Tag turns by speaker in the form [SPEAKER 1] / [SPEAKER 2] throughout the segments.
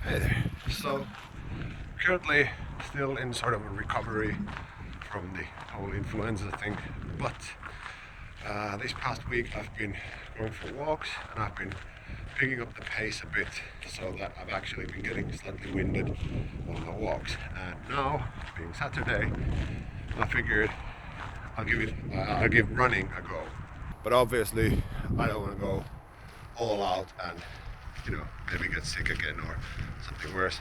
[SPEAKER 1] Hey there. So, currently still in sort of a recovery from the whole influenza thing, but this past week I've been going for walks and I've been picking up the pace a bit so that I've actually been getting slightly winded on the walks. And now, being Saturday, I figured I'll give running a go. But obviously, I don't want to go all out and maybe get sick again or something worse.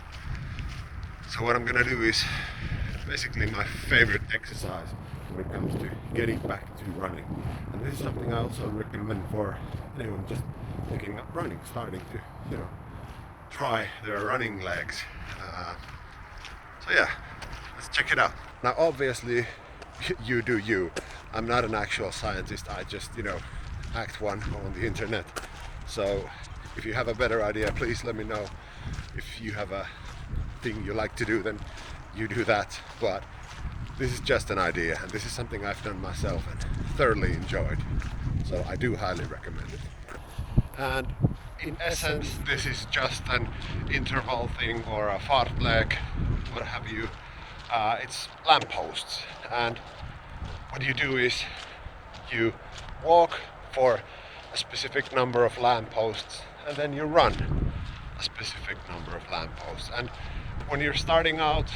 [SPEAKER 1] So what I'm gonna do is basically my favorite exercise when it comes to getting back to running. And this is something I also recommend for anyone just taking up running, starting to, try their running legs. So yeah, let's check it out. Now obviously, you do you. I'm not an actual scientist, I just, act one on the internet. So if you have a better idea, please let me know. If you have a thing you like to do, then you do that. But this is just an idea, and this is something I've done myself and thoroughly enjoyed. So I do highly recommend it. And in essence, this is just an interval thing or a fartlek, what have you. It's lampposts, and what you do is you walk for a specific number of lampposts and then you run a specific number of lampposts. And when you're starting out,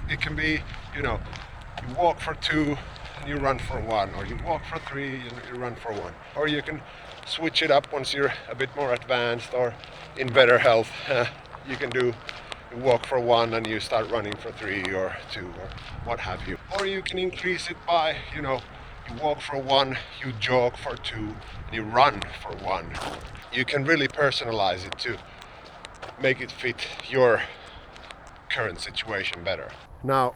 [SPEAKER 1] it can be, you walk for 2 and you run for 1, or you walk for 3 and you run for 1, or you can switch it up once you're a bit more advanced or in better health. You can do you walk for 1 and you start running for 3 or 2 or what have you. Or you can increase it by, you walk for 1, you jog for 2, and you run for 1. You can really personalize it to make it fit your current situation better. Now,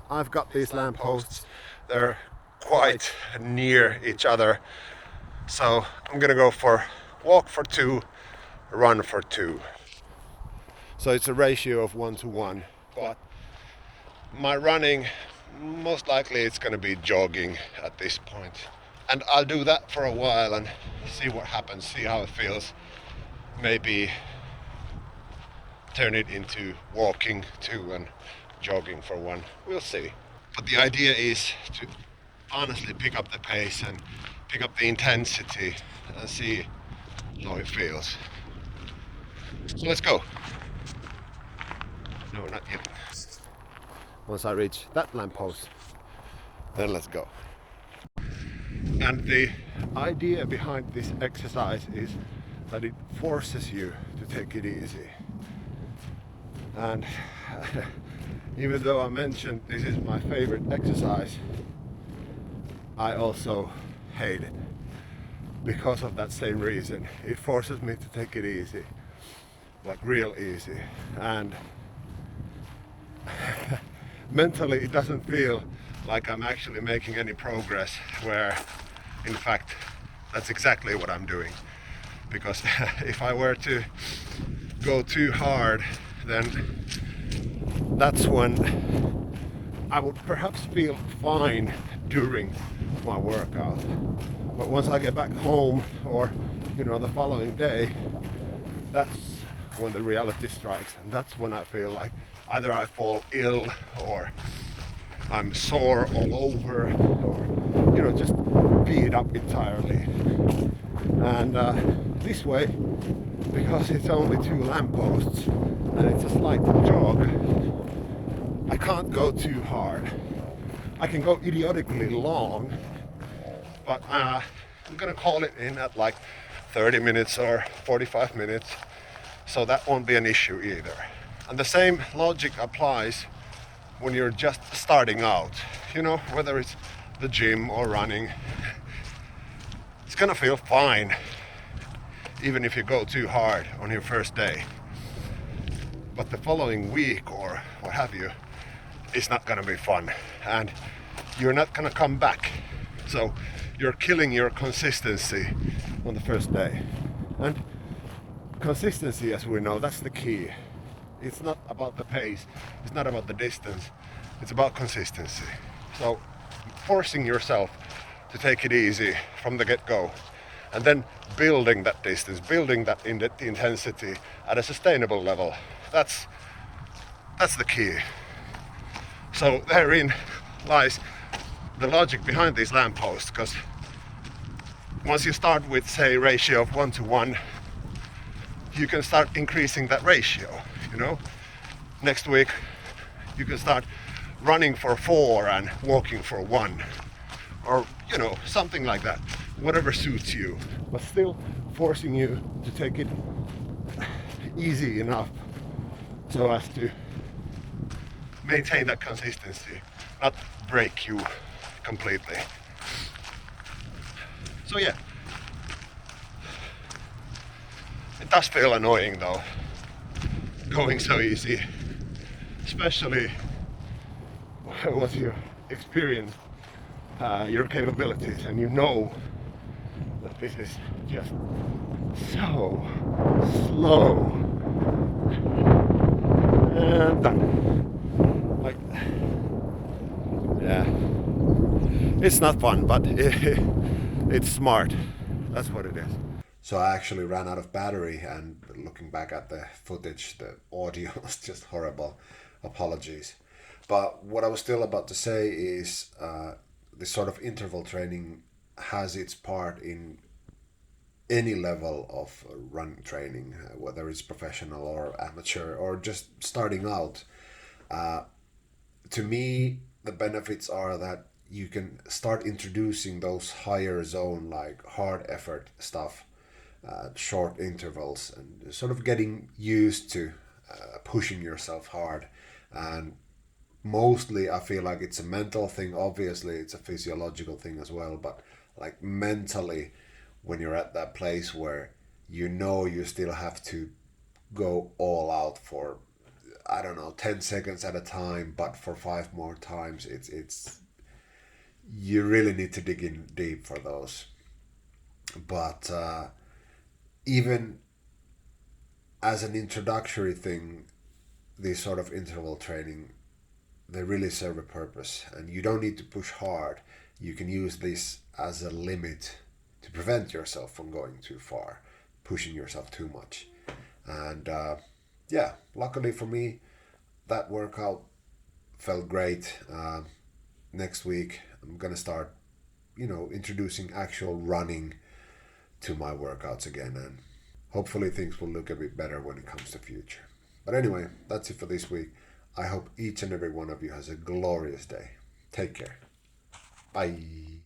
[SPEAKER 1] I've got these lampposts. They're quite near each other. So I'm gonna go for walk for 2, run for 2. So it's a ratio of 1 to 1. But my running, most likely it's gonna be jogging at this point. And I'll do that for a while and see what happens, see how it feels. Maybe turn it into walking 2 and jogging for 1. We'll see. But the idea is to honestly pick up the pace and pick up the intensity and see how it feels. So let's go. No, not yet. Once I reach that lamppost, then let's go. And the idea behind this exercise is that it forces you to take it easy. And even though I mentioned this is my favorite exercise, I also hate it because of that same reason. It forces me to take it easy, like real easy. And mentally it doesn't feel like I'm actually making any progress, where in fact that's exactly what I'm doing. Because if I were to go too hard, then that's when I would perhaps feel fine during my workout. But once I get back home or the following day, that's when the reality strikes, and that's when I feel like either I fall ill or I'm sore all over, or just beat up entirely. And this way, because it's only 2 lampposts and it's a slight jog, I can't go too hard. I can go idiotically long, but I'm gonna call it in at like 30 minutes or 45 minutes, so that won't be an issue either. And the same logic applies when you're just starting out, whether it's the gym or running. It's gonna feel fine even if you go too hard on your first day. But the following week or what have you, it's not gonna be fun, and you're not gonna come back. So you're killing your consistency on the first day. And consistency, as we know, that's the key. It's not about the pace, it's not about the distance, it's about consistency. So forcing yourself to take it easy from the get-go and then building that distance, building that intensity at a sustainable level. That's the key. So therein lies the logic behind these lampposts, because once you start with, say, ratio of 1:1, you can start increasing that ratio, you know. Next week you can start running for 4 and walking for 1, or you know, something like that, whatever suits you, but still forcing you to take it easy enough so as to maintain that consistency, not break you completely. So yeah, it does feel annoying though, going so easy, especially once you experience your capabilities and you know that this is just so slow and done. Like, yeah, it's not fun, but it's smart. That's what it is.
[SPEAKER 2] So I actually ran out of battery, and looking back at the footage, the audio was just horrible. Apologies. But what I was still about to say is this sort of interval training has its part in any level of run training, whether it's professional or amateur or just starting out. To me, the benefits are that you can start introducing those higher zone, like hard effort stuff, short intervals, and sort of getting used to pushing yourself hard. And mostly, I feel like it's a mental thing. Obviously, it's a physiological thing as well, but like mentally, when you're at that place where you know you still have to go all out for, I don't know, 10 seconds at a time, but for 5 more times, it's you really need to dig in deep for those. But even as an introductory thing, this sort of interval training, they really serve a purpose, and you don't need to push hard. You can use this as a limit to prevent yourself from going too far, pushing yourself too much. And yeah, luckily for me, that workout felt great. Next week, I'm gonna start, introducing actual running to my workouts again, and hopefully things will look a bit better when it comes to future. But anyway, that's it for this week. I hope each and every one of you has a glorious day. Take care. Bye.